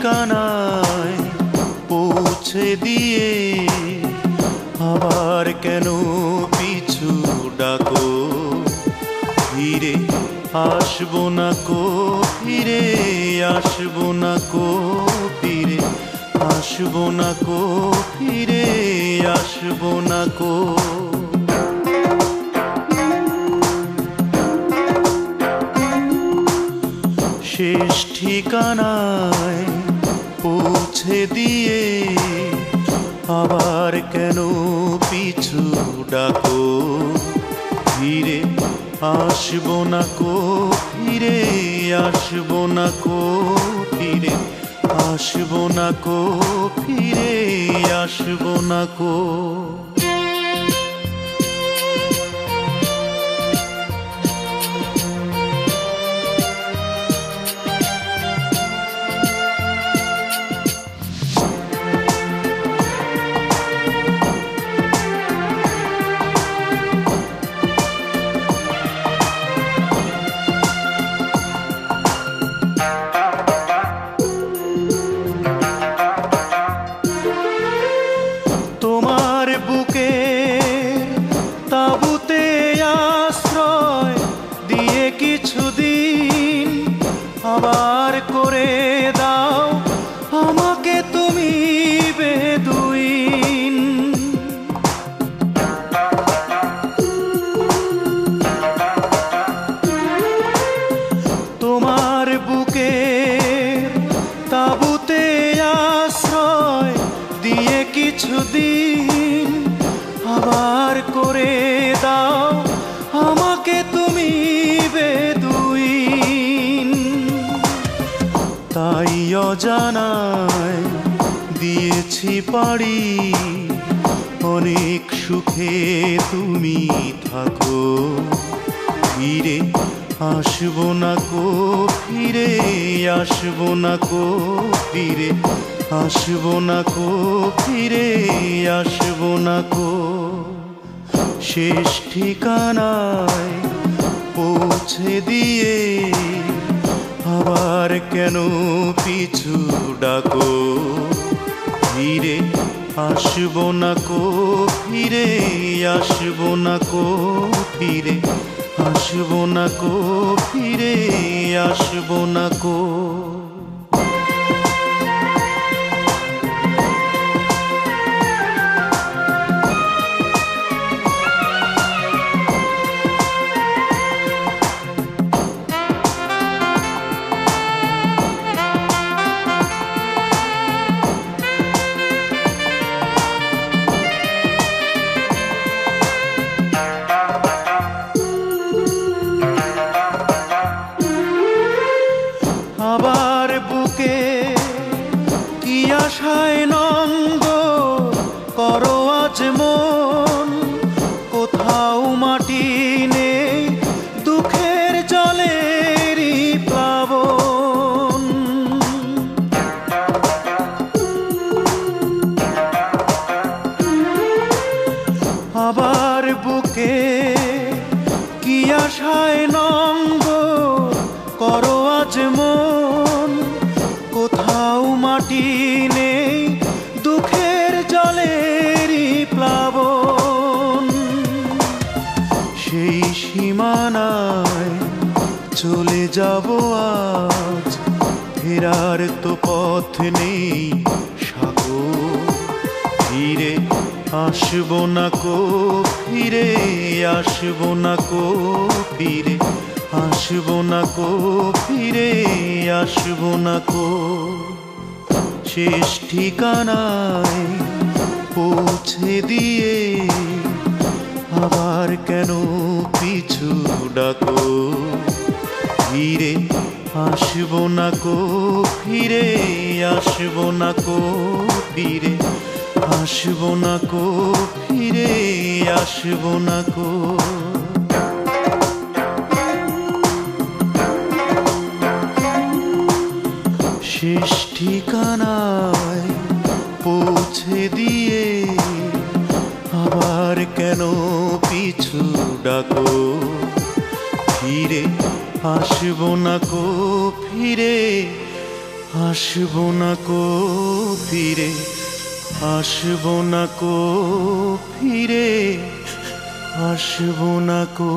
ঠিকানায় পৌঁছে দিয়ে আবার কেন পিছু ডাকো? ফিরে আসবো না কো, ফিরে আসবো না কো, ফিরে আসবো না কো, ফিরে আসবো না কো। শেষ ঠিকানায় পৌঁছে দিয়ে আবার কেন পিছু ডাকো? ফিরে আসবো না কো, ফিরে আসবো না কো, ফিরে আসবো না কো, ফিরে আসবো না কো। তোমার বুকে তাবুতে আশ্রয় দিয়ে কিছুদিন আবার করে দাও আমাকে তুমি বেদুইন। তোমার বুকে তাবুতে আশ্রয় দিয়ে কিছুদিন আবার করে দাও আমাকে তুমি বেদুইন। তাই অজানায় দিয়েছি পাড়ি অনেক সুখে তুমি থাকো। ফিরে আসবো না কো, ফিরে আসবো না কো, ফিরে আসবো না কো, ফিরে আসবো না কো। শেষ ঠিকানায় পৌঁছে দিয়ে আবার কেন পিছু ডাকো? ফিরে আসবো না কো, ফিরে আসবো না কো, ফিরে আসবো না কো, ফিরে আসবো না কো। আবার বুকে কি আশায় নঙ্গ করো আজ মন? কোথাও মাটি নেই দুঃখের জলেরই প্লাবন। আবার বুকে কি আশায় নঙ্গ করো আজ মন? কোথাও মাটি নেই দুঃখের জলেরই প্লাবন। সেই সীমানায় চলে যাব আজ, ফেরার তো পথ নেই সাগর। ফিরে আসবো না কো, ফিরে আসবো না কো, ফিরে আসবো না কো, ফিরে আসবো না কো। শেষ ঠিকানায় পৌঁছে দিয়ে আবার কেন পিছু ডাকো? ফিরে আসবো না কো, ফিরে আসবো না কো, ফিরে আসবো না কো, ফিরে আসবো না কো। শেষ ঠিকানায় পৌঁছে দিয়ে আবার কেন পিছু ডাকো? ফিরে আসবো না কো, ফিরে আসবো না কো ফিরে, আসবো না কো ফিরে, আসবো না কো।